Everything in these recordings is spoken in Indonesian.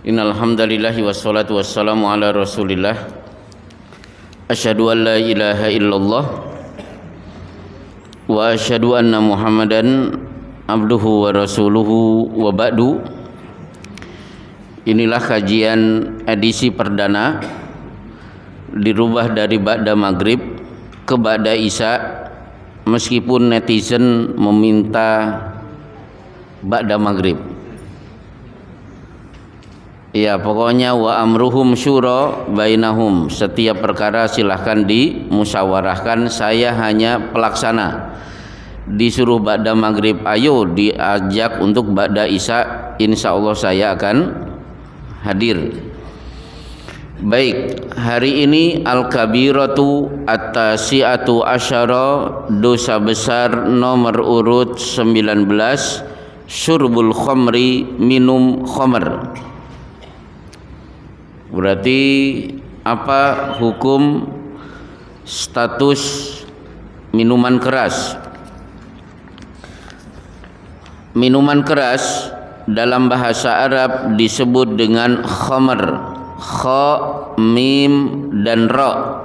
Innal hamdalillah wassalatu wassalamu ala Rasulillah. Asyhadu an la ilaha illallah wa asyhadu anna Muhammadan abduhu wa rasuluhu wa ba'du. Inilah kajian edisi perdana, dirubah dari ba'da maghrib ke ba'da isya, meskipun netizen meminta ba'da maghrib. Ya, pokoknya wa amruhum syura bainahum, setiap perkara silahkan dimusyawarahkan, saya hanya pelaksana. Disuruh ba'da maghrib, ayo diajak untuk ba'da isya, insyaallah saya akan hadir. Baik, hari ini al-kabiratu at-tasi'atu asyara, dosa besar nomor urut 19, syurbul khamri, minum khamr. Berarti apa hukum status minuman keras? Minuman keras dalam bahasa Arab disebut dengan khamr, kha, mim dan ra.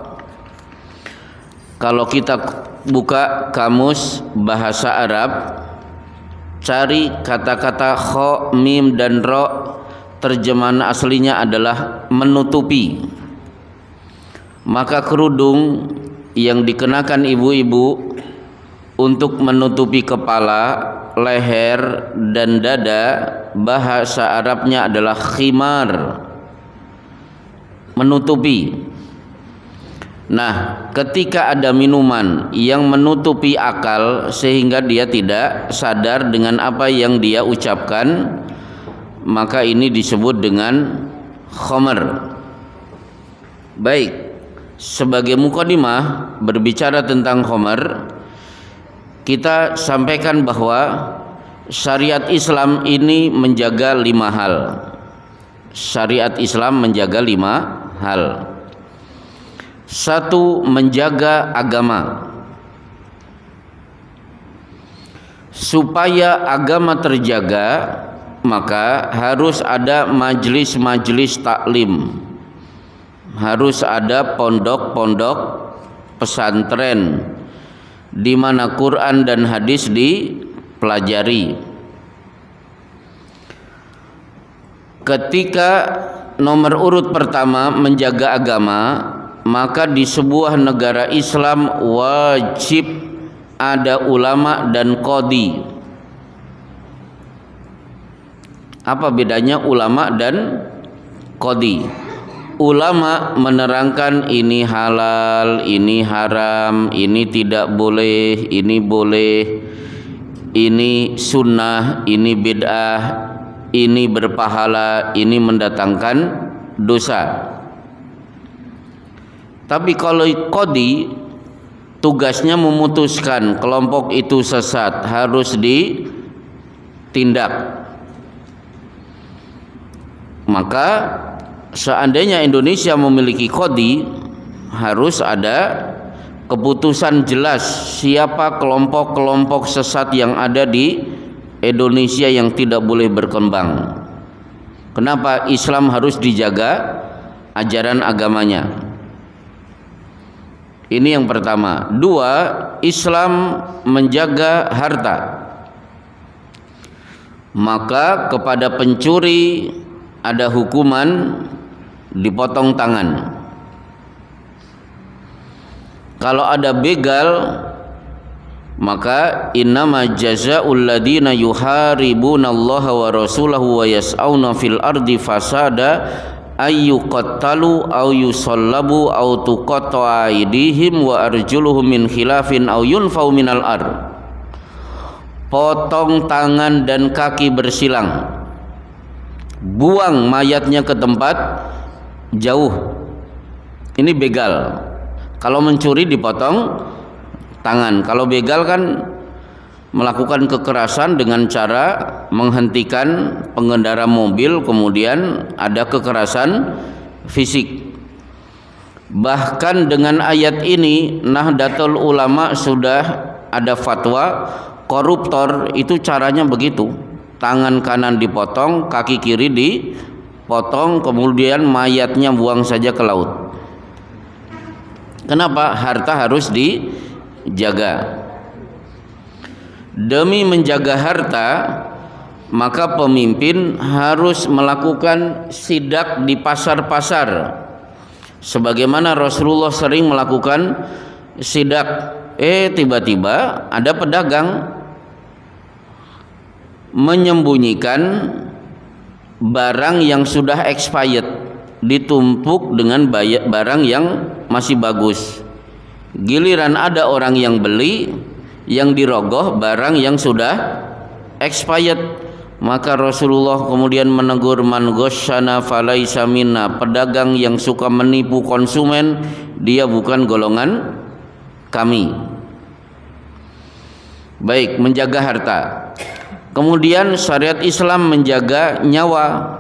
Kalau kita buka kamus bahasa Arab, cari kata-kata kha, mim dan ra, terjemahan aslinya adalah menutupi. Maka kerudung yang dikenakan ibu-ibu untuk menutupi kepala, leher dan dada, bahasa Arabnya adalah khimar, menutupi. Nah, ketika ada minuman yang menutupi akal sehingga dia tidak sadar dengan apa yang dia ucapkan, maka ini disebut dengan khamr. Baik, sebagai mukadimah berbicara tentang khamr, kita sampaikan bahwa syariat Islam ini menjaga 5 hal. Syariat Islam menjaga 5 hal. 1. Menjaga agama. Supaya agama terjaga, maka harus ada majelis-majelis taklim, harus ada pondok-pondok pesantren di mana Quran dan hadis dipelajari. Ketika nomor urut pertama menjaga agama, maka di sebuah negara Islam wajib ada ulama dan qadhi. Apa bedanya ulama dan qadhi? Ulama menerangkan ini halal, ini haram, ini tidak boleh, ini boleh, ini sunnah, ini bid'ah, ini berpahala, ini mendatangkan dosa. Tapi kalau qadhi, tugasnya memutuskan kelompok itu sesat, harus ditindak. Maka seandainya Indonesia memiliki qadhi, harus ada keputusan jelas siapa kelompok-kelompok sesat yang ada di Indonesia yang tidak boleh berkembang. Kenapa Islam harus dijaga ajaran agamanya? Ini yang pertama. 2, Islam menjaga harta. Maka kepada pencuri ada hukuman dipotong tangan. Kalau ada begal, maka innama jazaa'ul ladina yuharibunallaha wa rasulahu wa yas'auna fil ardi fasada ayyuqattalu aw yusallabu aw tuqatta'a aydihim wa arjuluhum min khilafin aw yunfau minal ard. Potong tangan dan kaki bersilang, buang mayatnya ke tempat jauh. Ini begal. Kalau mencuri dipotong tangan. Kalau begal kan melakukan kekerasan dengan cara menghentikan pengendara mobil, kemudian ada kekerasan fisik. Bahkan dengan ayat ini Nahdlatul Ulama sudah ada fatwa, koruptor itu caranya begitu. Tangan kanan dipotong, kaki kiri potong, kemudian mayatnya buang saja ke laut. Kenapa? Harta harus dijaga. Demi menjaga harta, maka pemimpin harus melakukan sidak di pasar-pasar, sebagaimana Rasulullah sering melakukan sidak. Tiba-tiba ada pedagang menyembunyikan barang yang sudah expired, ditumpuk dengan barang yang masih bagus. Giliran ada orang yang beli, yang dirogoh barang yang sudah expired, maka Rasulullah kemudian menegur, man ghasyana falaisa minna, pedagang yang suka menipu konsumen, dia bukan golongan kami. Baik, menjaga harta. Kemudian syariat Islam menjaga nyawa,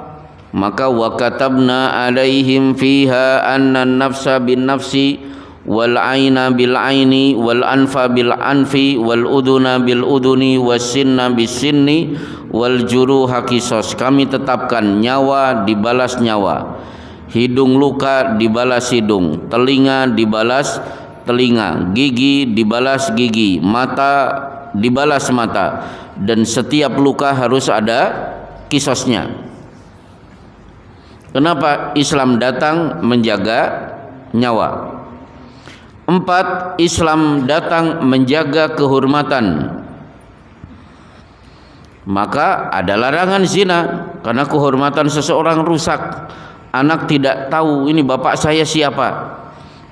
maka wa katabna alaihim fiha anna nafsa bin nafsi wal aina bil aini wal anfa bil anfi wal uduna bil uduni was sinna bis sinni wal juruha qisas. Kami tetapkan nyawa dibalas nyawa, hidung luka dibalas hidung, telinga dibalas telinga, gigi dibalas gigi, mata dibalas mata, dan setiap luka harus ada kisosnya. Kenapa? Islam datang menjaga nyawa. 4. Islam datang menjaga kehormatan. Maka ada larangan zina, karena kehormatan seseorang rusak. Anak tidak tahu ini bapak saya siapa,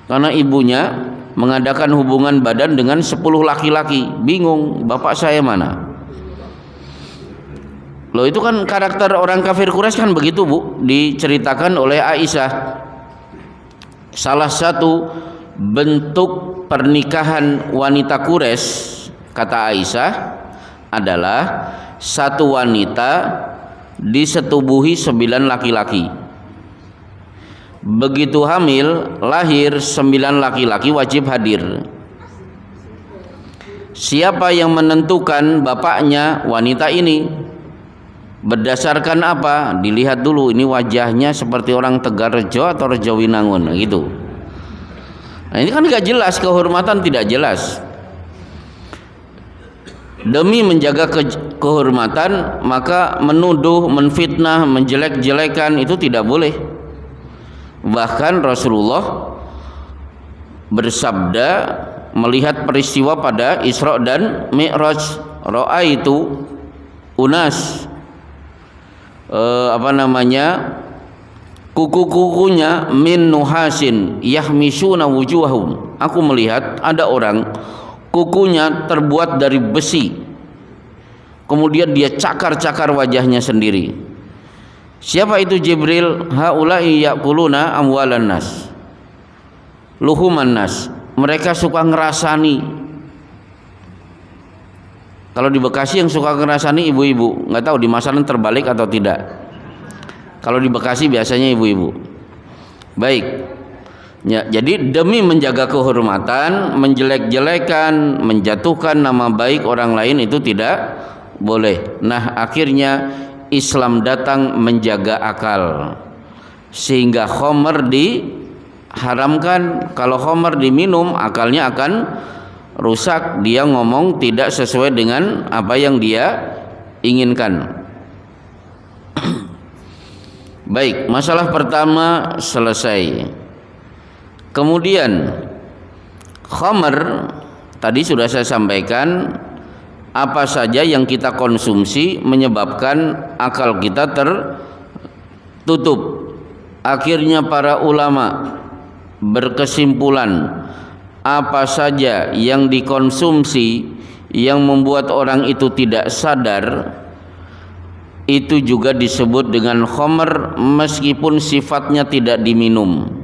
karena ibunya mengadakan hubungan badan dengan 10 laki-laki, bingung bapak saya mana. Loh, itu kan karakter orang kafir Quraisy kan begitu, Bu, diceritakan oleh Aisyah. Salah satu bentuk pernikahan wanita Quraisy, kata Aisyah, adalah satu wanita disetubuhi 9 laki-laki. Begitu hamil, lahir 9 laki-laki wajib hadir. Siapa yang menentukan bapaknya? Wanita ini. Berdasarkan apa? Dilihat dulu, ini wajahnya seperti orang Tegarrejo atau Rejowinangun gitu. Nah, ini kan gak jelas, kehormatan tidak jelas. Demi menjaga kehormatan, maka menuduh, menfitnah, menjelek-jelekan itu tidak boleh. Bahkan Rasulullah bersabda melihat peristiwa pada Isra dan Mi'raj, ra'aitu unas kuku-kukunya min nuhasin yahmisuna wujuhahum. Aku melihat ada orang kukunya terbuat dari besi, kemudian dia cakar-cakar wajahnya sendiri. Siapa itu? Jibril. Haula'i ya'kuluna amwalan nas, luhuman nas. Mereka suka ngerasani. Kalau di Bekasi yang suka ngerasani ibu-ibu, nggak tahu di Masalah terbalik atau tidak. Kalau di Bekasi biasanya ibu-ibu. Baik ya, jadi demi menjaga kehormatan, menjelek-jelekan, menjatuhkan nama baik orang lain itu tidak boleh. Nah, akhirnya Islam datang menjaga akal, sehingga khamr diharamkan. Kalau khamr diminum, akalnya akan rusak, dia ngomong tidak sesuai dengan apa yang dia inginkan. Baik, masalah pertama selesai. Kemudian khamr tadi sudah saya sampaikan, apa saja yang kita konsumsi menyebabkan akal kita tertutup. Akhirnya para ulama berkesimpulan, apa saja yang dikonsumsi yang membuat orang itu tidak sadar, itu juga disebut dengan khamr meskipun sifatnya tidak diminum.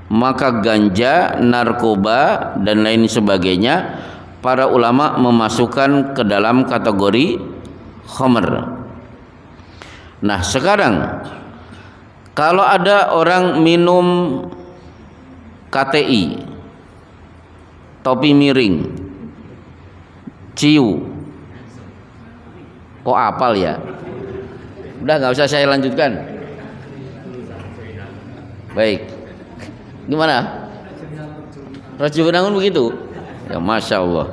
Maka ganja, narkoba dan lain sebagainya, para ulama memasukkan ke dalam kategori khamr. Nah, sekarang kalau ada orang minum KTI, topi miring, ciu, kok apal ya? Udah nggak usah saya lanjutkan. Baik. Gimana? Raja Benangun begitu? Ya Masya Allah.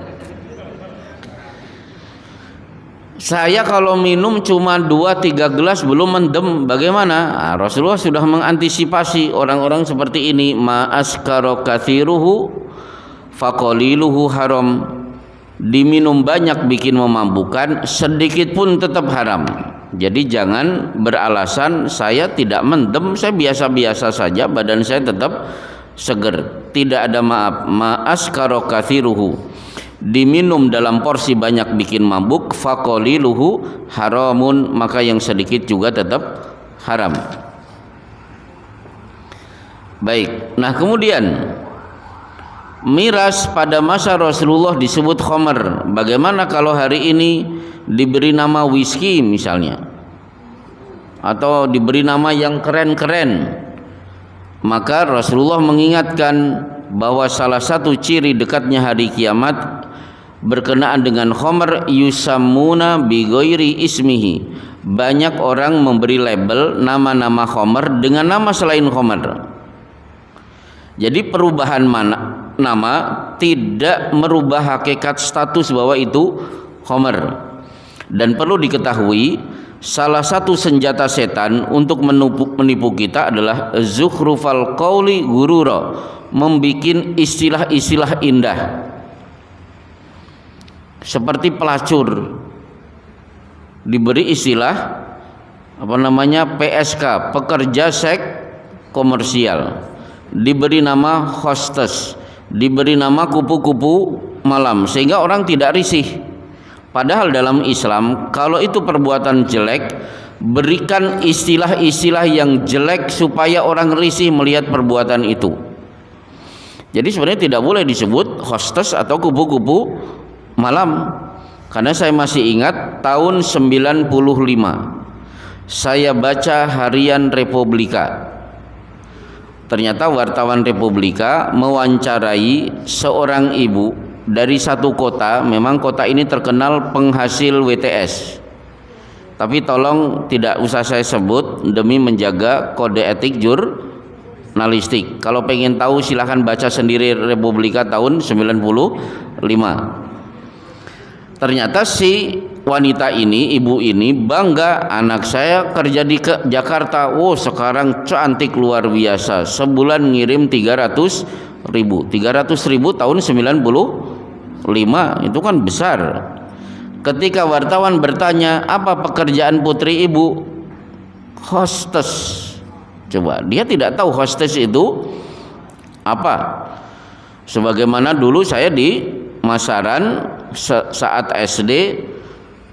Saya kalau minum cuma 2-3 gelas belum mendem, bagaimana? Rasulullah sudah mengantisipasi orang-orang seperti ini. Ma askara kathiruhu faqaliluhu haram. Diminum banyak bikin memabukkan, sedikit pun tetap haram. Jadi jangan beralasan saya tidak mendem, saya biasa-biasa saja, badan saya tetap seger. Tidak ada maaf. Ma askara kathiruhu, diminum dalam porsi banyak bikin mabuk, faqaliluhu haramun, maka yang sedikit juga tetap haram. Baik. Nah, kemudian miras pada masa Rasulullah disebut khamar. Bagaimana kalau hari ini diberi nama whisky misalnya, atau diberi nama yang keren-keren? Maka Rasulullah mengingatkan bahwa salah satu ciri dekatnya hari kiamat berkenaan dengan khamar, yusammuna bi ghairi ismihi. Banyak orang memberi label nama-nama khamar dengan nama selain khamar. Jadi perubahan nama tidak merubah hakikat status bahwa itu khamar. Dan perlu diketahui, salah satu senjata setan untuk menipu kita adalah zukhrufal qauli gurura, membikin istilah-istilah indah. Seperti pelacur diberi istilah PSK, pekerja seks komersial, diberi nama hostess, diberi nama kupu-kupu malam, sehingga orang tidak risih. Padahal dalam Islam kalau itu perbuatan jelek, berikan istilah-istilah yang jelek supaya orang risih melihat perbuatan itu. Jadi sebenarnya tidak boleh disebut hostess atau kupu-kupu malam. Karena saya masih ingat tahun 95 saya baca harian Republika. Ternyata wartawan Republika mewawancarai seorang ibu dari satu kota. Memang kota ini terkenal penghasil WTS, tapi tolong tidak usah saya sebut demi menjaga kode etik jurnalistik. Kalau pengen tahu silahkan baca sendiri Republika tahun 95. Ternyata si wanita ini, ibu ini bangga, anak saya kerja di Jakarta. Oh, sekarang cantik luar biasa. Sebulan ngirim 300.000. 300.000 tahun 95 itu kan besar. Ketika wartawan bertanya, apa pekerjaan putri ibu? Hostess. Coba, dia tidak tahu hostess itu apa. Sebagaimana dulu saya di Masaran saat SD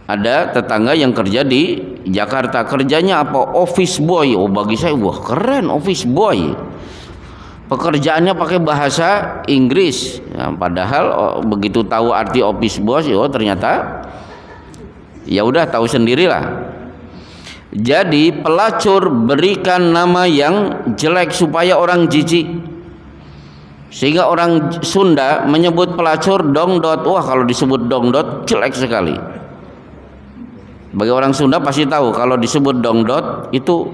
ada tetangga yang kerja di Jakarta. Kerjanya apa? Office boy. Oh, bagi saya wah keren, office boy. Pekerjaannya pakai bahasa Inggris. Nah, padahal begitu tahu arti office boy, oh ternyata ya udah tahu sendirilah. Jadi pelacur berikan nama yang jelek supaya orang jijik. Sehingga orang Sunda menyebut pelacur dongdot. Wah, kalau disebut dongdot jelek sekali. Bagi orang Sunda pasti tahu kalau disebut dongdot itu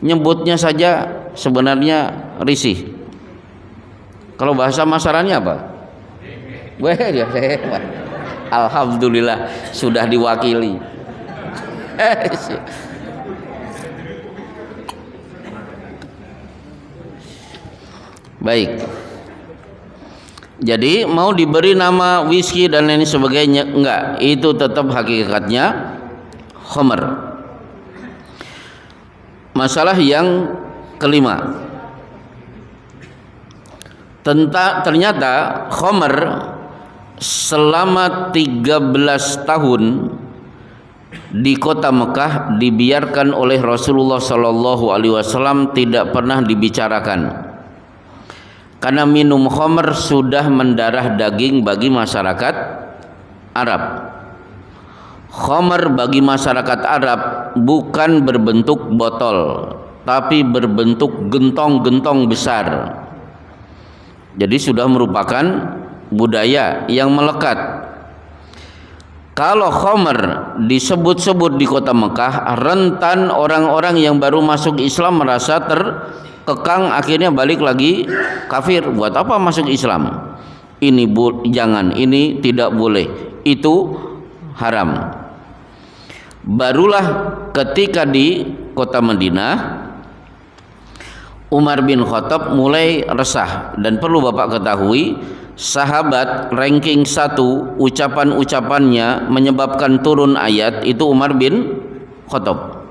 nyebutnya saja sebenarnya risih. Kalau bahasa Masarannya apa? Wah, ya, alhamdulillah sudah diwakili. Baik. Jadi mau diberi nama whisky dan lain sebagainya enggak, itu tetap hakikatnya khamar. Masalah yang kelima, ternyata khamar selama 13 tahun di kota Mekah dibiarkan oleh Rasulullah Shallallahu Alaihi Wasallam, tidak pernah dibicarakan. Karena minum khamar sudah mendarah daging bagi masyarakat Arab. Khamar bagi masyarakat Arab bukan berbentuk botol, tapi berbentuk gentong-gentong besar. Jadi sudah merupakan budaya yang melekat. Kalau khamar disebut-sebut di kota Mekah, rentan orang-orang yang baru masuk Islam merasa kekang akhirnya balik lagi kafir. Buat apa masuk Islam? Ini jangan, ini tidak boleh, itu haram. Barulah ketika di kota Madinah Umar bin Khattab mulai resah. Dan perlu Bapak ketahui, sahabat ranking 1 ucapan-ucapannya menyebabkan turun ayat itu Umar bin Khattab.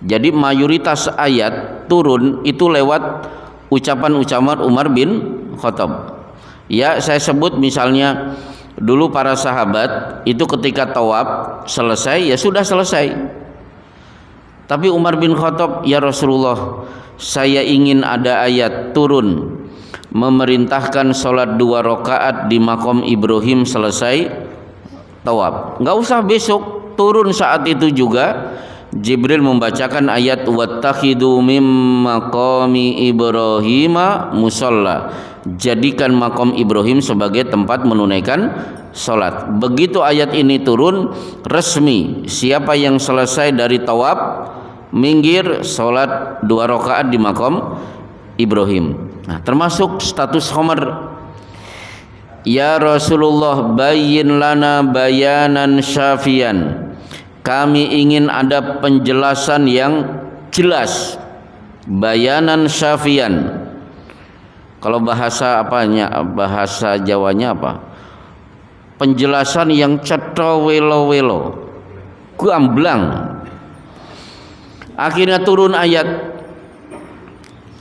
Jadi mayoritas ayat turun itu lewat ucapan-ucapan Umar bin Khattab. Ya, saya sebut misalnya dulu para sahabat itu ketika tawaf selesai, ya sudah selesai. Tapi Umar bin Khattab, ya Rasulullah, saya ingin ada ayat turun memerintahkan sholat 2 rakaat di maqam Ibrahim selesai tawaf. Enggak usah besok, turun saat itu juga. Jibril membacakan ayat wattakhidu mim maqami Ibrahima musalla. Jadikan maqam Ibrahim sebagai tempat menunaikan salat. Begitu ayat ini turun, resmi siapa yang selesai dari tawaf minggir salat 2 rakaat di maqam Ibrahim. Nah, termasuk status Umar. Ya Rasulullah, bayyin lana bayanan syafian. Kami ingin ada penjelasan yang jelas, bayanan syafian. Kalau bahasa apanya, bahasa Jawanya apa? Penjelasan yang cetha welo-welo, gamblang. Akhirnya turun ayat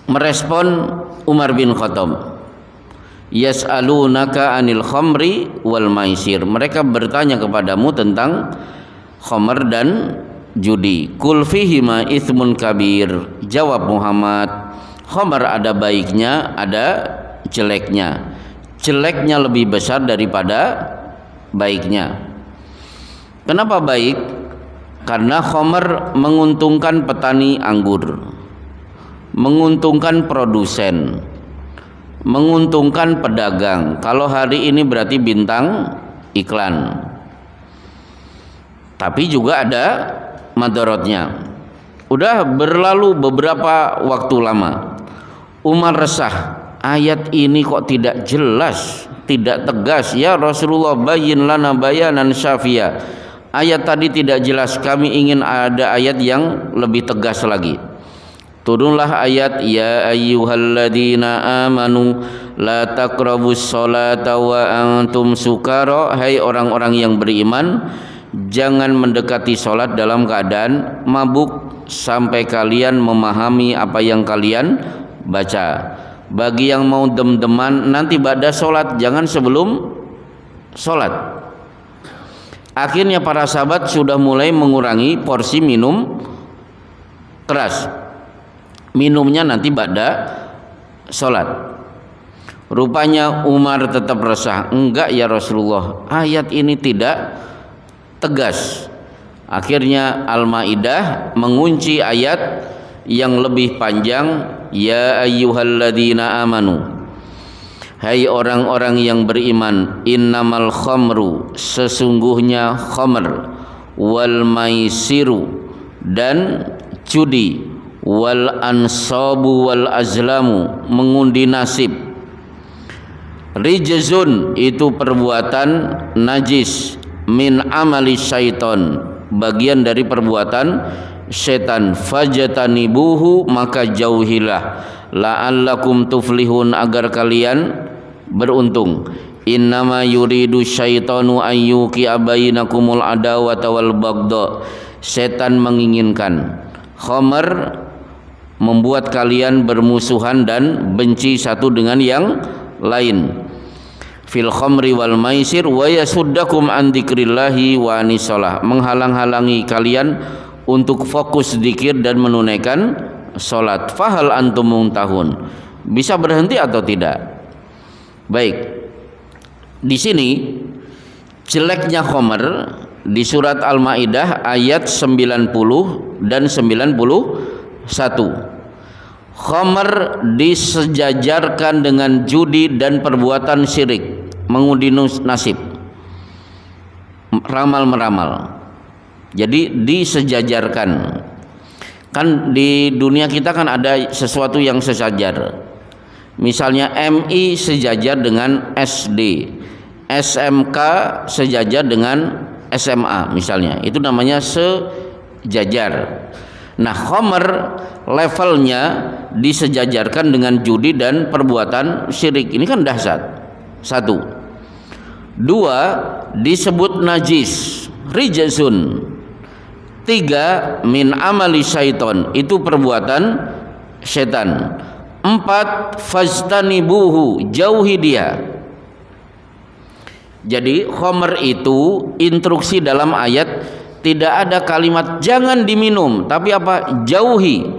merespon Umar bin Khattab. Yas'alunaka anil khamri wal maisir. Mereka bertanya kepadamu tentang khamr dan judi. Kul fihima itsmun kabir. Jawab Muhammad, khamr ada baiknya, ada jeleknya. Jeleknya lebih besar daripada baiknya. Kenapa baik? Karena khamr menguntungkan petani anggur, menguntungkan produsen, menguntungkan pedagang. Kalau hari ini berarti bintang iklan. Tapi juga ada madorotnya. Udah berlalu beberapa waktu lama, Umar resah. Ayat ini kok tidak jelas, tidak tegas. Ya Rasulullah, bayyin lana bayanan syafia. Ayat tadi tidak jelas, kami ingin ada ayat yang lebih tegas lagi. Turunlah ayat ya ayyuhalladzina amanu la taqrabus sholata wa antum sukara. Hai orang-orang yang beriman, jangan mendekati sholat dalam keadaan mabuk sampai kalian memahami apa yang kalian baca. Bagi yang mau dem-deman nanti ba'da sholat, jangan sebelum sholat. Akhirnya para sahabat sudah mulai mengurangi porsi minum keras. Minumnya nanti ba'da sholat. Rupanya Umar tetap resah. Enggak ya Rasulullah, ayat ini tidak tegas. Akhirnya Al-Maidah mengunci ayat yang lebih panjang, ya ayyuhalladzina amanu. Hai orang-orang yang beriman, innamal khamru, sesungguhnya khamr, wal maisiru, dan judi, wal ansabu wal azlamu, mengundi nasib, rijzun, itu perbuatan najis, min amali syaiton, bagian dari perbuatan setan, fajatanibuhu, maka jauhilah, la'allakum tuflihun, agar kalian beruntung. Innama yuridu syaitanu ayyuki abainakumul adawata wal bagda. Setan menginginkan khamr membuat kalian bermusuhan dan benci satu dengan yang lain. Fil khamri wal maisir wa yasuddakum an dzikrillahi wa anisalah, menghalang-halangi kalian untuk fokus zikir dan menunaikan salat. Fahal antum muntahun, bisa berhenti atau tidak? Baik. Di sini jeleknya khamr di surat Al-Maidah ayat 90 dan 91. Khamr disejajarkan dengan judi dan perbuatan syirik, mengundi nasib, ramal-meramal. Jadi disejajarkan. Kan di dunia kita kan ada sesuatu yang sejajar. Misalnya MI sejajar dengan SD, SMK sejajar dengan SMA misalnya. Itu namanya sejajar. Nah, khamr levelnya disejajarkan dengan judi dan perbuatan syirik. Ini kan dahsyat. 1. 2, disebut najis, rijsun. 3, min amali syaiton, itu perbuatan setan. 4, fajtanibuhu, jauhi dia. Jadi khamr itu instruksi dalam ayat tidak ada kalimat jangan diminum, tapi apa? Jauhi.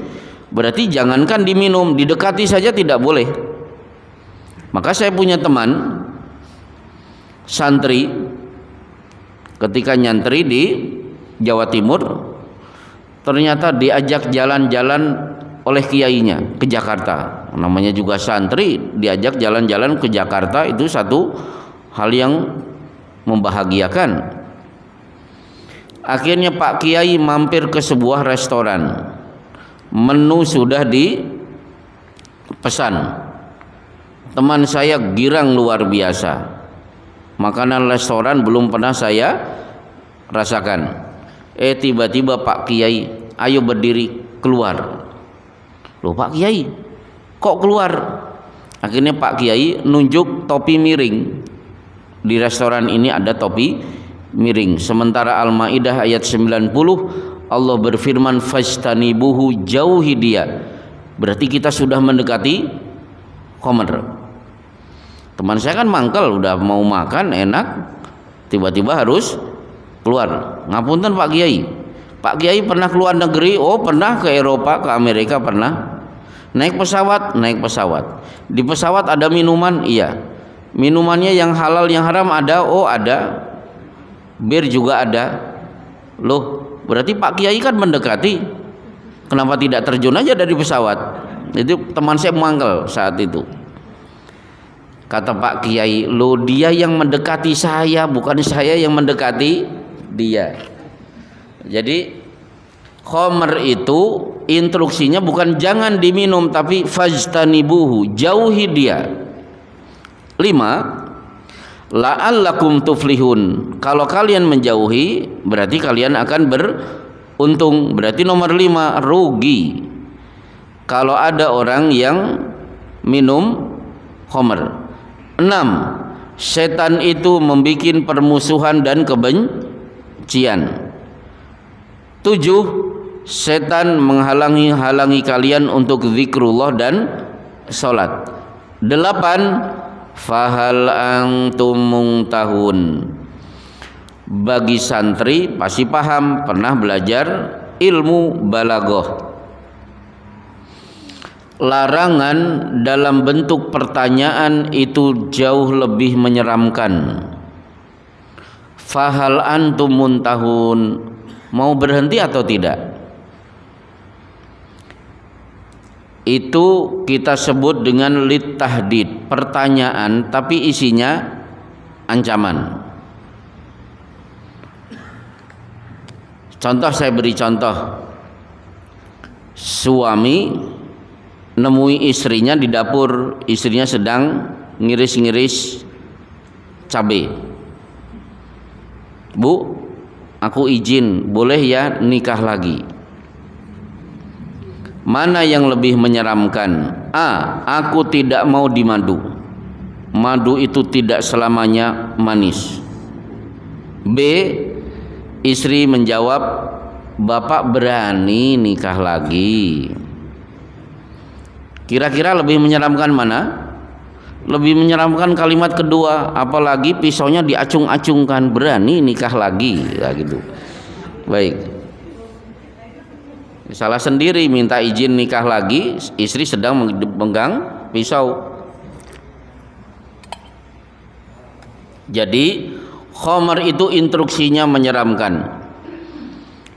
Berarti jangankan diminum, didekati saja tidak boleh. Maka saya punya teman santri ketika nyantri di Jawa Timur, ternyata diajak jalan-jalan oleh kiainya ke Jakarta. Namanya juga santri, diajak jalan-jalan ke Jakarta, itu satu hal yang membahagiakan. Akhirnya Pak Kiai mampir ke sebuah restoran. Menu sudah dipesan. Teman saya girang luar biasa. Makanan restoran belum pernah saya rasakan. Tiba-tiba Pak Kiai, ayo berdiri, keluar. Loh Pak Kiai, kok keluar? Akhirnya Pak Kiai nunjuk topi miring. Di restoran ini ada topi miring. Sementara Al-Maidah ayat 90 Allah berfirman fajtanibuhu, jauhi dia. Berarti kita sudah mendekati khamr. Teman saya kan mangkel, udah mau makan enak, tiba-tiba harus keluar. Ngapunten Pak Kiai, Pak Kiai pernah keluar negeri? Oh pernah, ke Eropa, ke Amerika pernah. Naik pesawat? Naik pesawat. Di pesawat ada minuman? Iya. Minumannya yang halal yang haram ada? Oh ada. Bir juga ada. Loh, berarti Pak Kiai kan mendekati. Kenapa tidak terjun aja dari pesawat? Itu teman saya mangkel saat itu. Kata Pak Kiai, loh dia yang mendekati saya, bukan saya yang mendekati dia. Jadi khamr itu instruksinya bukan jangan diminum, tapi fajtanibuhu, jauhi dia. 5, la'allakum tuflihun, kalau kalian menjauhi berarti kalian akan beruntung. Berarti nomor 5, rugi kalau ada orang yang minum khamr. 6, setan itu membuat permusuhan dan kebencian. 7, setan menghalangi kalian untuk zikrullah dan salat. 8, fahal antum muntahun, bagi santri pasti paham, pernah belajar ilmu balaghah. Larangan dalam bentuk pertanyaan itu jauh lebih menyeramkan. Fahal antum muntahun, mau berhenti atau tidak? Itu kita sebut dengan lit tahdid, pertanyaan tapi isinya ancaman. Contoh, saya beri contoh. Suami nemui istrinya di dapur, istrinya sedang ngiris-ngiris cabai. Bu, aku izin, boleh ya nikah lagi? Mana yang lebih menyeramkan? A, aku tidak mau dimadu. Madu itu tidak selamanya manis. B, istri menjawab, bapak berani nikah lagi. Kira-kira lebih menyeramkan mana? Lebih menyeramkan kalimat kedua, apalagi pisaunya diacung-acungkan, berani nikah lagi, ya gitu. Baik. Salah sendiri minta izin nikah lagi, istri sedang memegang pisau. Jadi khamr itu instruksinya menyeramkan.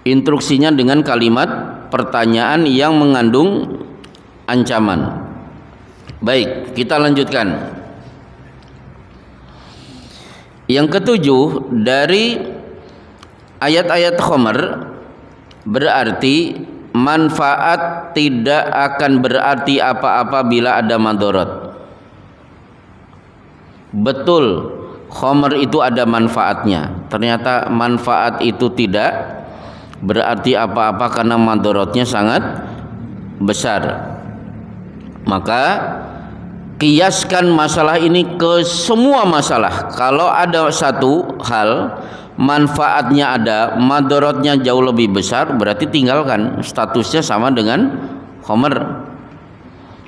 Instruksinya dengan kalimat pertanyaan yang mengandung ancaman. Baik, kita lanjutkan. Yang ketujuh dari ayat-ayat khamr berarti manfaat tidak akan berarti apa-apa bila ada madarat. Betul, khamr itu ada manfaatnya. Ternyata manfaat itu tidak berarti apa-apa karena madaratnya sangat besar. Maka kiaskan masalah ini ke semua masalah. Kalau ada satu hal manfaatnya ada, madaratnya jauh lebih besar, berarti tinggalkan, statusnya sama dengan khamr.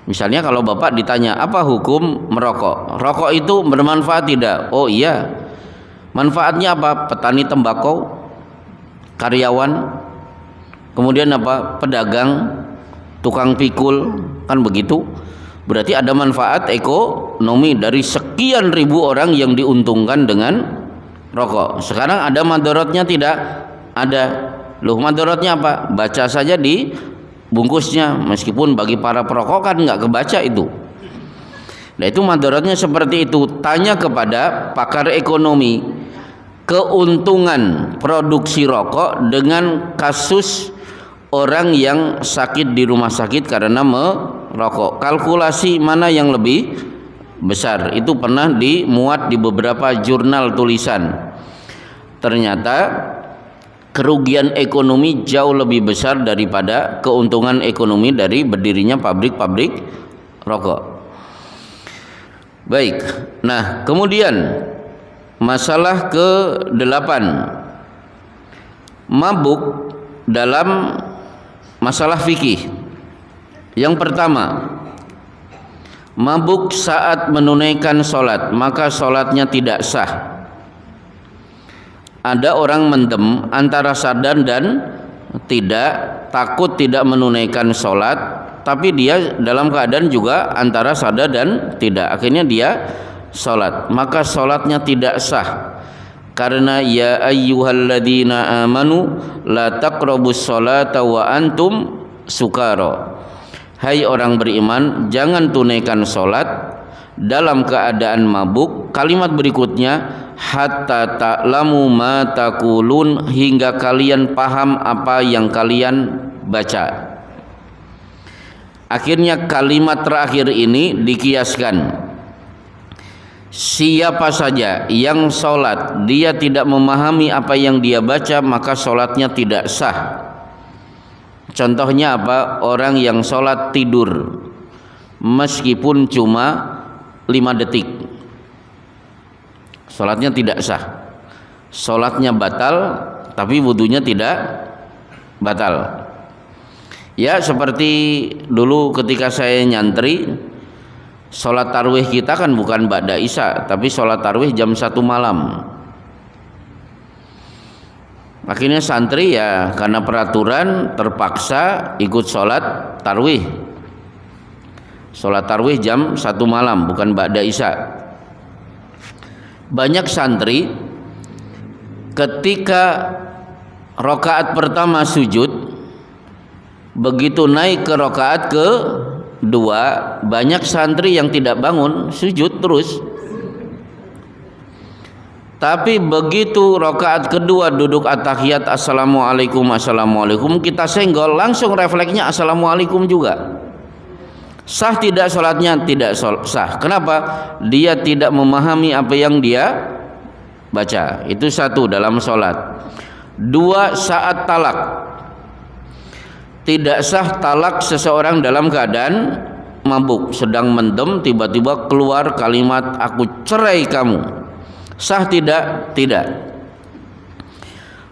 Misalnya kalau bapak ditanya apa hukum merokok, rokok itu bermanfaat tidak? Oh iya, manfaatnya apa? Petani tembakau, karyawan, kemudian apa? Pedagang, tukang pikul, kan begitu. Berarti ada manfaat ekonomi dari sekian ribu orang yang diuntungkan dengan rokok. Sekarang ada madaratnya tidak? Ada. Loh, madaratnya apa? Baca saja di bungkusnya, meskipun bagi para perokok kan nggak kebaca itu. Nah, itu madaratnya seperti itu. Tanya kepada pakar ekonomi keuntungan produksi rokok dengan kasus orang yang sakit di rumah sakit karena merokok. Kalkulasi mana yang lebih besar? Itu pernah dimuat di beberapa jurnal tulisan. Ternyata kerugian ekonomi jauh lebih besar daripada keuntungan ekonomi dari berdirinya pabrik-pabrik rokok. Baik. Nah, kemudian masalah ke-8, mabuk dalam masalah fikih. Yang pertama, mabuk saat menunaikan sholat, maka sholatnya tidak sah. Ada orang mendem antara sadar dan tidak, takut tidak menunaikan sholat, tapi dia dalam keadaan juga antara sadar dan tidak. Akhirnya dia sholat, maka sholatnya tidak sah. Karena ya ayyuhalladzina amanu la taqrabus sholata wa antum sukara. Hai orang beriman, jangan tunaikan sholat dalam keadaan mabuk. Kalimat berikutnya, hatta ta'lamu ma taqulun, hingga kalian paham apa yang kalian baca. Akhirnya kalimat terakhir ini dikiaskan. Siapa saja yang sholat dia tidak memahami apa yang dia baca, maka sholatnya tidak sah. Contohnya apa? Orang yang sholat tidur meskipun cuma 5 detik, sholatnya tidak sah. Sholatnya batal, tapi wudunya tidak batal. Ya, seperti dulu ketika saya nyantri, sholat tarwih kita kan bukan ba'da isya, tapi sholat tarwih jam 1 malam. Akhirnya santri ya karena peraturan terpaksa ikut sholat tarwih. Sholat tarwih jam 1 malam, bukan ba'da isya. Banyak santri ketika rakaat pertama sujud, begitu naik ke rakaat kedua, banyak santri yang tidak bangun, sujud terus. Tapi begitu rakaat kedua duduk at-tahiyat, assalamualaikum, assalamualaikum, kita senggol, langsung refleksnya assalamualaikum juga. Sah tidak sholatnya? Tidak sah. Kenapa? Dia tidak memahami apa yang dia baca. Itu satu dalam sholat. 2, saat talak. Tidak sah talak seseorang dalam keadaan mabuk, sedang mendem, tiba-tiba keluar kalimat aku cerai kamu. Sah tidak? Tidak.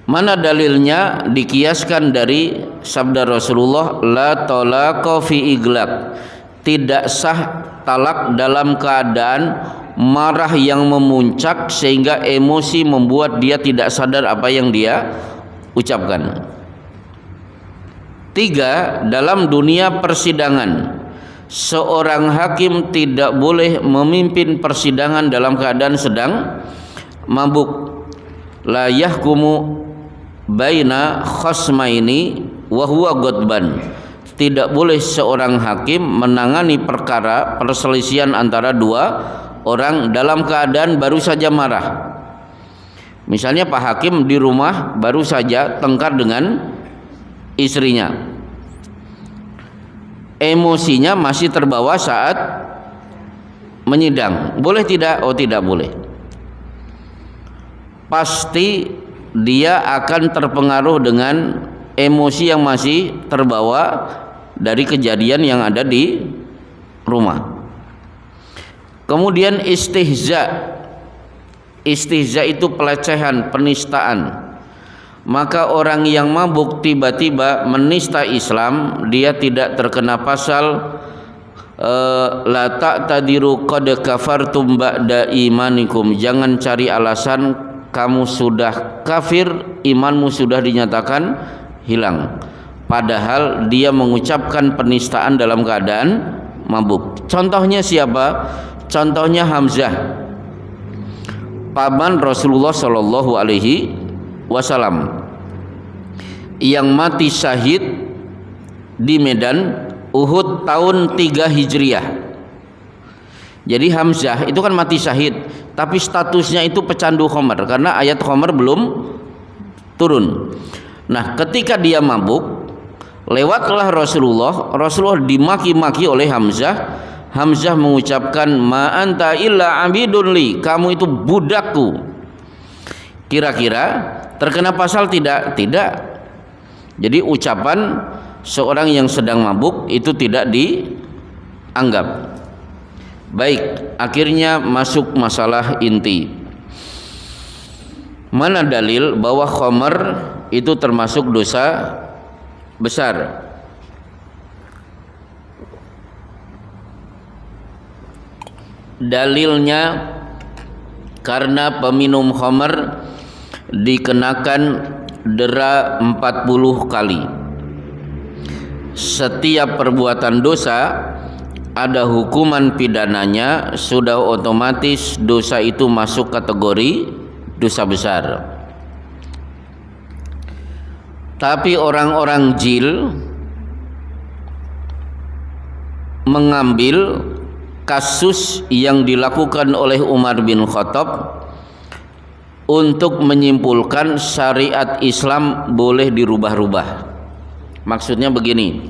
Mana dalilnya? Dikiaskan dari sabda Rasulullah, la talaqa fi iglaq. Tidak sah talak dalam keadaan marah yang memuncak sehingga emosi membuat dia tidak sadar apa yang dia ucapkan. 3, dalam dunia persidangan, seorang hakim tidak boleh memimpin persidangan dalam keadaan sedang mabuk. La yahkumu baina khasmaini wa huwa ghadban. Tidak boleh seorang hakim menangani perkara perselisihan antara 2 orang dalam keadaan baru saja marah. Misalnya Pak Hakim di rumah baru saja tengkar dengan istrinya. emosinya masih terbawa saat menyidang. Boleh tidak? Oh, tidak boleh. Pasti dia akan terpengaruh dengan emosi yang masih terbawa dari kejadian yang ada di rumah. Kemudian istihza. Istihza itu pelecehan, penistaan. Maka orang yang mabuk tiba-tiba menista Islam, dia tidak terkena pasal la ta'tadiru qad kafartum ba'da imanikum. Jangan cari alasan kamu sudah kafir, imanmu sudah dinyatakan hilang. Padahal dia mengucapkan penistaan dalam keadaan mabuk. Contohnya siapa? Contohnya Hamzah, paman Rasulullah Shallallahu Alaihi Wasallam, yang mati syahid di medan Uhud tahun 3 Hijriah. Jadi Hamzah itu kan mati syahid, tapi statusnya itu pecandu khamar karena ayat khamar belum turun. Nah, ketika dia mabuk, lewatlah Rasulullah dimaki-maki oleh Hamzah. Hamzah mengucapkan, ma anta illa abidun li, kamu itu budakku. Kira-kira terkena pasal tidak? Tidak. Jadi ucapan seorang yang sedang mabuk itu tidak dianggap. Baik, akhirnya masuk masalah inti. Mana dalil bahwa khamar itu termasuk dosa besar? Dalilnya karena peminum khamar dikenakan dera 40 kali. Setiap perbuatan dosa ada hukuman pidananya, sudah otomatis dosa itu masuk kategori dosa besar. Tapi orang-orang jil mengambil kasus yang dilakukan oleh Umar bin Khattab untuk menyimpulkan syariat Islam boleh dirubah-rubah. Maksudnya begini,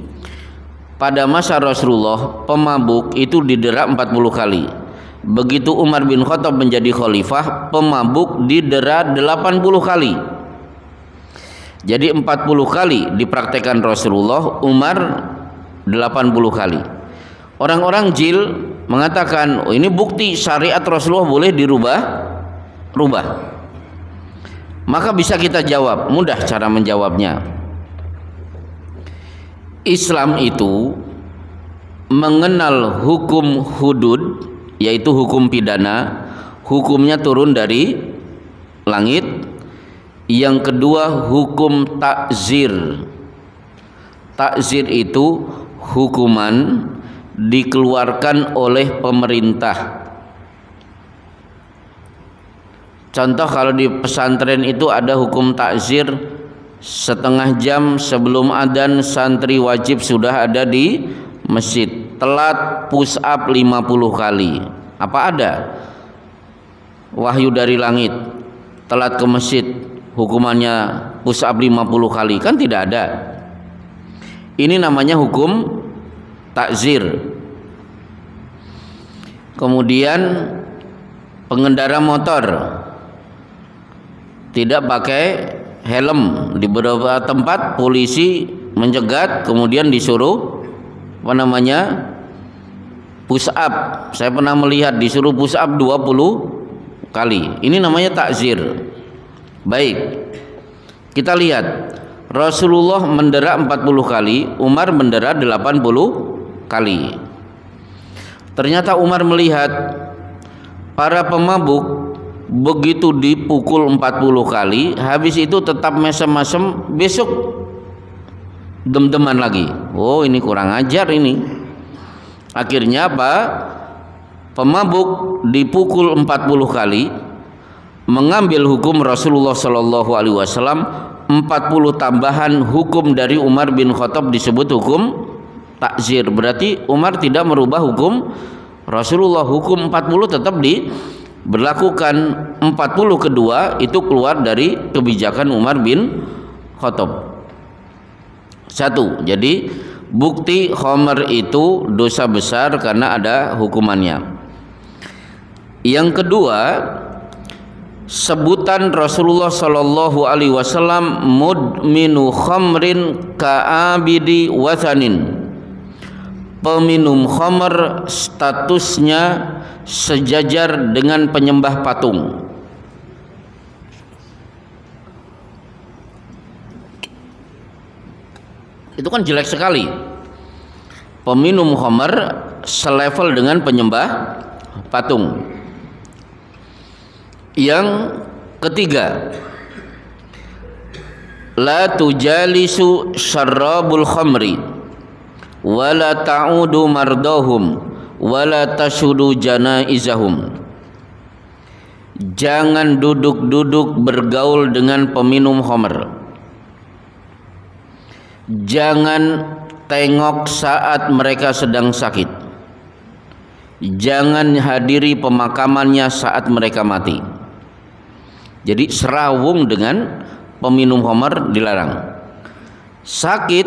pada masa Rasulullah pemabuk itu didera 40 kali. Begitu Umar bin Khattab menjadi khalifah, pemabuk didera 80 kali. Jadi 40 kali dipraktekkan Rasulullah, Umar 80 kali. Orang-orang jil mengatakan, oh ini bukti syariat Rasulullah boleh dirubah. Maka bisa kita jawab, mudah cara menjawabnya. Islam itu mengenal hukum hudud, yaitu hukum pidana, hukumnya turun dari langit. Yang kedua hukum takzir. Takzir itu hukuman dikeluarkan oleh pemerintah. Contoh kalau di pesantren itu ada hukum takzir, setengah jam sebelum adzan santri wajib sudah ada di masjid. Telat push up 50 kali. Apa ada wahyu dari langit telat ke masjid hukumannya push up 50 kali? Kan tidak ada. Ini namanya hukum takzir. Kemudian pengendara motor tidak pakai helm, di beberapa tempat polisi mencegat, kemudian disuruh push up. Saya pernah melihat disuruh push up 20 kali. Ini namanya takzir. Baik, kita lihat Rasulullah mendera 40 kali, Umar mendera 80 kali. Ternyata Umar melihat para pemabuk begitu dipukul 40 kali, habis itu tetap mesem-mesem, besok dem-deman lagi. Oh, ini kurang ajar ini. Akhirnya apa? Pemabuk dipukul 40 kali, mengambil hukum Rasulullah Shallallahu Alaihi Wasallam, 40 tambahan hukum dari Umar bin Khattab disebut hukum takzir. Berarti Umar tidak merubah hukum Rasulullah, hukum 40 tetap diberlakukan. 40 kedua itu keluar dari kebijakan Umar bin Khattab. Satu, jadi bukti khamr itu dosa besar karena ada hukumannya. Yang kedua, sebutan Rasulullah sallallahu alaihi wasallam mudminu khamrin ka'abidi wathanin. Peminum khamr statusnya sejajar dengan penyembah patung. Itu kan jelek sekali. Peminum khamr selevel dengan penyembah patung. Yang ketiga, la tujalisu syarrabul khamri wala ta'udu mardahum wala tashudu janaizahum. Jangan duduk-duduk bergaul dengan peminum khamr. Jangan tengok saat mereka sedang sakit. Jangan hadiri pemakamannya saat mereka mati. Jadi serawung dengan peminum khamr dilarang. Sakit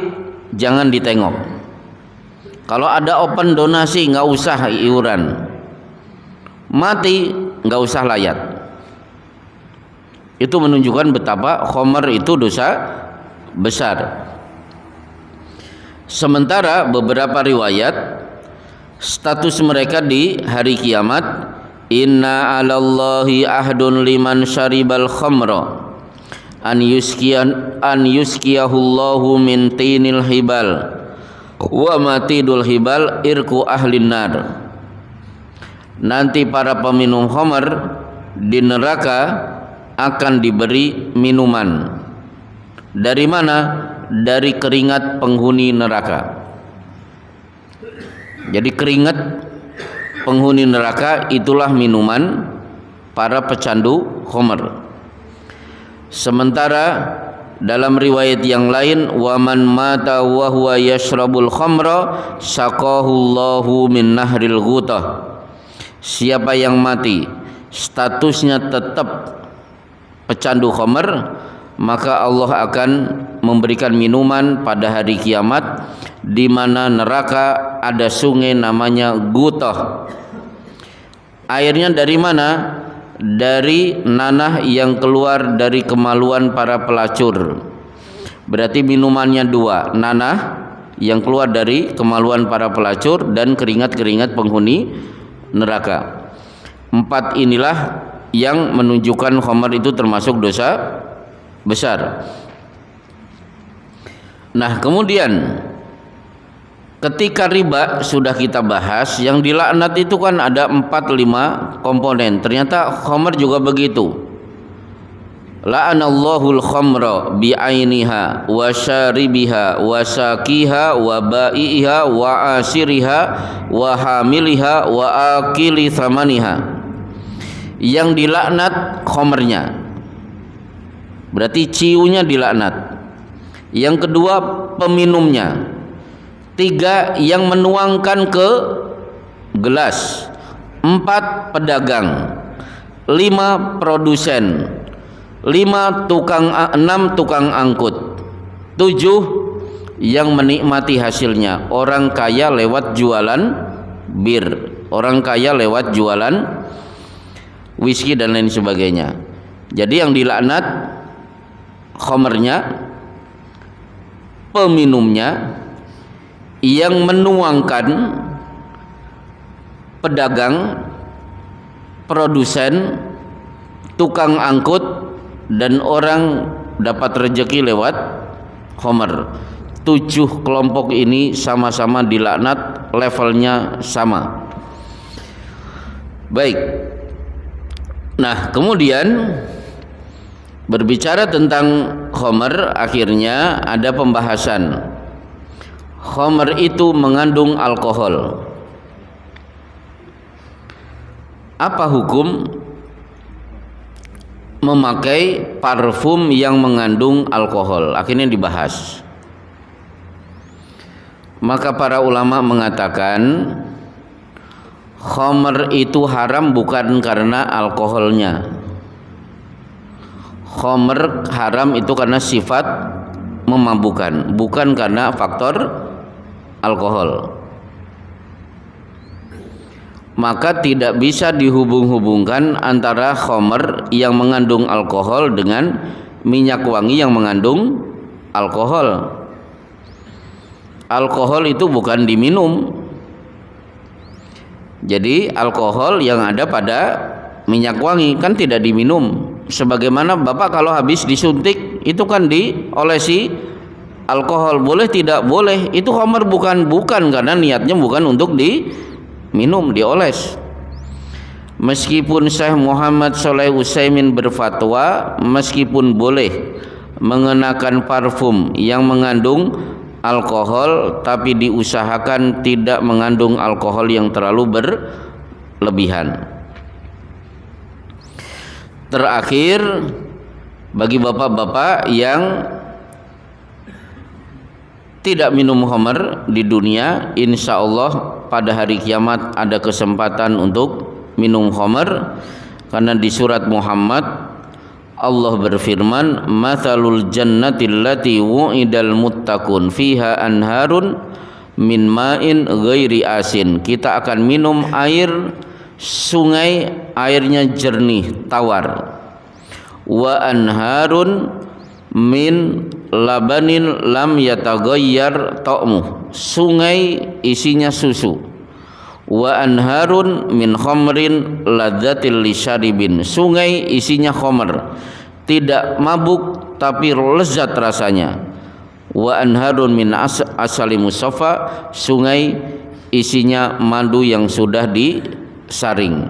jangan ditengok. Kalau ada open donasi nggak usah iuran. Mati nggak usah layat. Itu menunjukkan betapa khamr itu dosa besar. Sementara beberapa riwayat status mereka di hari kiamat, inna 'alallahi ahdun liman syaribal khamra an yuskiyahullahu min tinil hibal wa matidul hibal irku ahlin nar. Nanti para peminum khamr di neraka akan diberi minuman. Dari mana? Dari keringat penghuni neraka. Jadi keringat penghuni neraka itulah minuman para pecandu khamr. Sementara dalam riwayat yang lain, waman mata wa huwa yashrabul khamra saqahullahu min nahril ghutah. Siapa yang mati statusnya tetap pecandu khamr, maka Allah akan memberikan minuman pada hari kiamat di mana neraka ada sungai namanya Gutah. Airnya dari mana? Dari nanah yang keluar dari kemaluan para pelacur. Berarti minumannya dua, nanah yang keluar dari kemaluan para pelacur dan keringat-keringat penghuni neraka. Empat inilah yang menunjukkan khamr itu termasuk dosa besar. Nah, kemudian ketika riba sudah kita bahas, yang dilaknat itu kan ada 4-5 komponen. Ternyata khamr juga begitu. La'anallahul khamra bi'ainiha wa syaribiha wa saqiha wa ba'iha wa asiriha wa hamiliha wa akili thamaniha. Yang dilaknat khamrnya, berarti ciunya dilaknat. Yang kedua peminumnya. 3 yang menuangkan ke gelas. 4 pedagang. 5 produsen. 6 tukang angkut. 7 yang menikmati hasilnya. Orang kaya lewat jualan bir, orang kaya lewat jualan whisky dan lain sebagainya. Jadi yang dilaknat khamrnya, peminumnya, yang menuangkan pedagang, produsen, tukang angkut, dan orang dapat rezeki lewat khamr. 7 kelompok ini sama-sama dilaknat, levelnya sama. Baik. Nah, kemudian berbicara tentang khamr, akhirnya ada pembahasan. Khamr itu mengandung alkohol. Apa hukum memakai parfum yang mengandung alkohol? Akhirnya dibahas. Maka para ulama mengatakan khamr itu haram bukan karena alkoholnya. Khamr haram itu karena sifat memabukkan, bukan karena faktor alkohol. Maka tidak bisa dihubung-hubungkan antara khamr yang mengandung alkohol dengan minyak wangi yang mengandung alkohol. Alkohol itu bukan diminum. Jadi alkohol yang ada pada minyak wangi kan tidak diminum. Sebagaimana Bapak kalau habis disuntik itu kan diolesi alkohol, boleh tidak boleh? Itu khamr bukan karena niatnya bukan untuk diminum, dioles. Meskipun Syekh Muhammad Shalih Utsaimin berfatwa meskipun boleh mengenakan parfum yang mengandung alkohol, tapi diusahakan tidak mengandung alkohol yang terlalu berlebihan. Terakhir, bagi bapak-bapak yang tidak minum khamr di dunia, insya Allah pada hari kiamat ada kesempatan untuk minum khamr, karena di surat Muhammad Allah berfirman, "Matsalul jannati allati wu'idal muttaqun fiha anharun min ma'in ghairi asin." Kita akan minum air sungai, airnya jernih, tawar. Wa anharun min labanin lam yataghayyar ta'muh. Sungai isinya susu. Wa anharun min khamrin ladzatil lisyaribin. Sungai isinya khamr, tidak mabuk tapi lezat rasanya. Wa anharun min asali musaffa. Sungai isinya madu yang sudah disaring.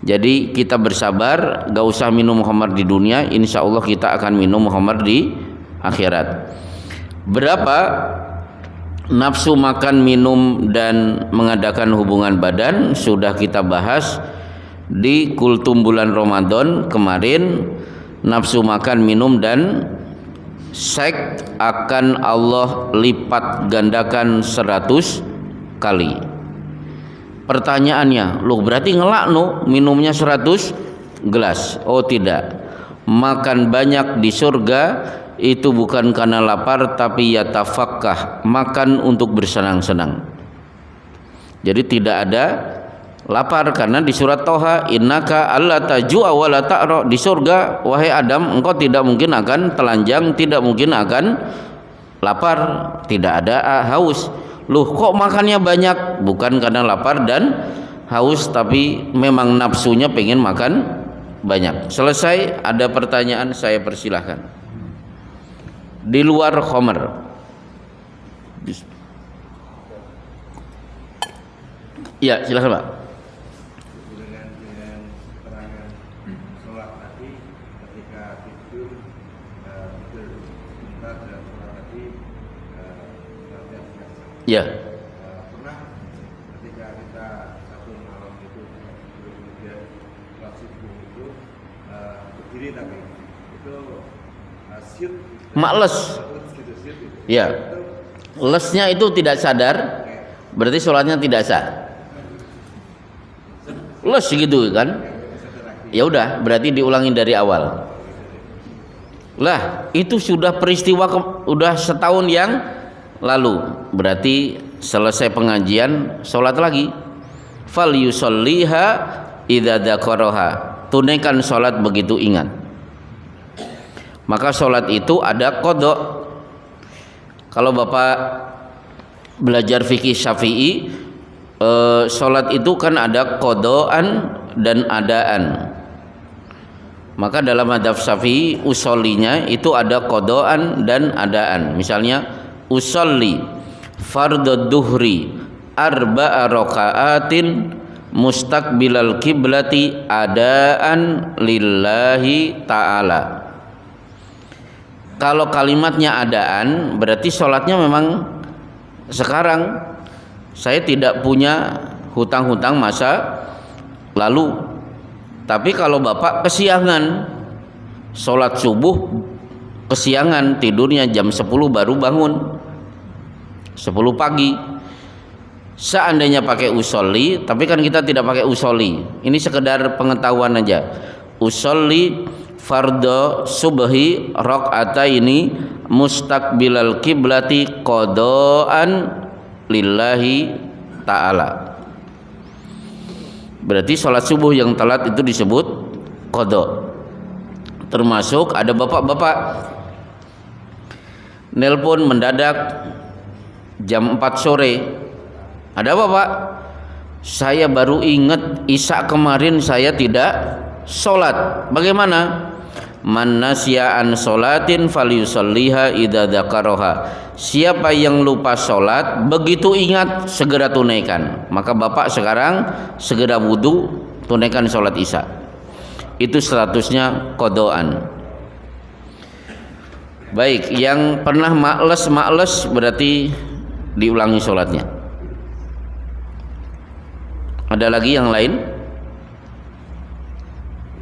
Jadi kita bersabar, gak usah minum khamr di dunia, insya Allah kita akan minum khamr di akhirat. Berapa nafsu makan, minum, dan mengadakan hubungan badan sudah kita bahas di kultum bulan Ramadan kemarin. Nafsu makan, minum, dan seks akan Allah lipat gandakan 100 kali. Pertanyaannya, loh berarti ngelak minumnya 100 gelas? Oh tidak, makan banyak di surga itu bukan karena lapar, tapi yatafakkah, makan untuk bersenang-senang. Jadi tidak ada lapar, karena di surat Toha, innaka alla tajua wa la ta'ra, di surga wahai Adam engkau tidak mungkin akan telanjang, tidak mungkin akan lapar, tidak ada haus. Loh kok makannya banyak? Bukan karena lapar dan haus, tapi memang nafsunya pengen makan banyak. Selesai. Ada pertanyaan, saya persilahkan. Di luar khamr. Ya, silakan Pak. Dengan keterangan sholat tadi, ketika tidur sebentar dan sholat tadi Ya. pernah ketika kita satu malam itu kemudian sholat subuh itu berdiri, tapi itu syut Males. Ya. Lesnya itu tidak sadar, berarti sholatnya tidak sah. Les gitu kan? Ya udah, berarti diulangi dari awal. Lah, itu sudah peristiwa udah setahun yang lalu. Berarti selesai pengajian, sholat lagi. Fal yusolliha idza dzakaraha. Tunaikan sholat begitu ingat. Maka sholat itu ada qadha. Kalau Bapak belajar fikih Syafi'i, sholat itu kan ada qadhaan dan adaan. Maka dalam madzhab Syafi'i usollinya itu ada qadhaan dan adaan. Misalnya usolli fardhu duhri arba'a raka'atin mustaqbilal kiblati adaan lillahi ta'ala. Kalau kalimatnya adaan berarti sholatnya memang sekarang. Saya tidak punya hutang-hutang masa lalu. Tapi kalau Bapak kesiangan sholat subuh, kesiangan tidurnya jam 10 baru bangun 10 pagi, seandainya pakai usolli, tapi kan kita tidak pakai usolli, ini sekedar pengetahuan aja. Usolli fardhu subhi rakaataini mustaqbilal kiblati qadaan lillahi ta'ala. Berarti sholat subuh yang telat itu disebut qada. Termasuk ada bapak-bapak nelpon mendadak jam 4 sore. Ada apa Pak? Saya baru ingat Isya kemarin saya tidak sholat. Bagaimana? Man nasya an sholatin falyusalliha idza dzakaraha. Siapa yang lupa sholat, begitu ingat segera tunaikan. Maka bapak sekarang segera wudu, tunaikan sholat Isya. Itu statusnya qadaan. Baik, yang pernah males berarti diulangi sholatnya. Ada lagi yang lain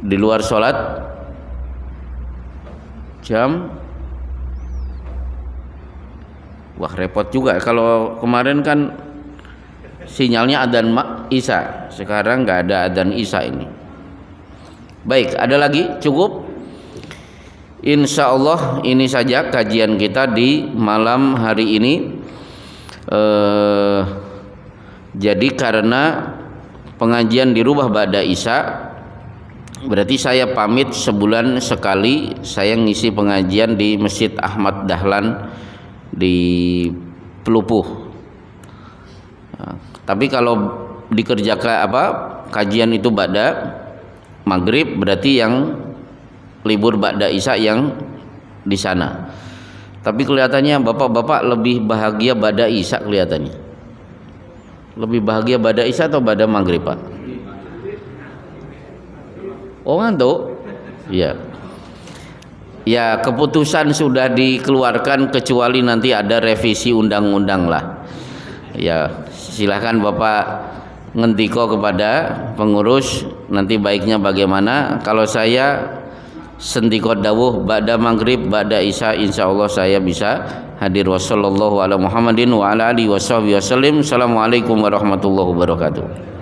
di luar sholat jam? Wah repot juga. Kalau kemarin kan sinyalnya adzan Isya, sekarang nggak ada adzan Isya ini. Baik, ada lagi? Cukup? Insya Allah ini saja kajian kita di malam hari ini. Jadi karena pengajian dirubah ba'da Isya, berarti saya pamit sebulan sekali saya ngisi pengajian di Masjid Ahmad Dahlan di Pelupuh. Nah, tapi kalau dikerjakan kajian itu ba'da maghrib, berarti yang libur ba'da Isya yang di sana. Tapi kelihatannya bapak-bapak lebih bahagia ba'da Isya kelihatannya. Lebih bahagia ba'da Isya atau ba'da maghrib Pak? Oh ngantuk? Ya. Ya keputusan sudah dikeluarkan kecuali nanti ada revisi undang-undang lah. Ya silahkan Bapak ngendiko kepada pengurus nanti baiknya bagaimana. Kalau saya sendiko dawuh ba'da maghrib ba'da Isya insyaallah saya bisa hadir. Wassallallahu ala Muhammadin wa ala alihi wasallam. Assalamualaikum warahmatullahi wabarakatuh.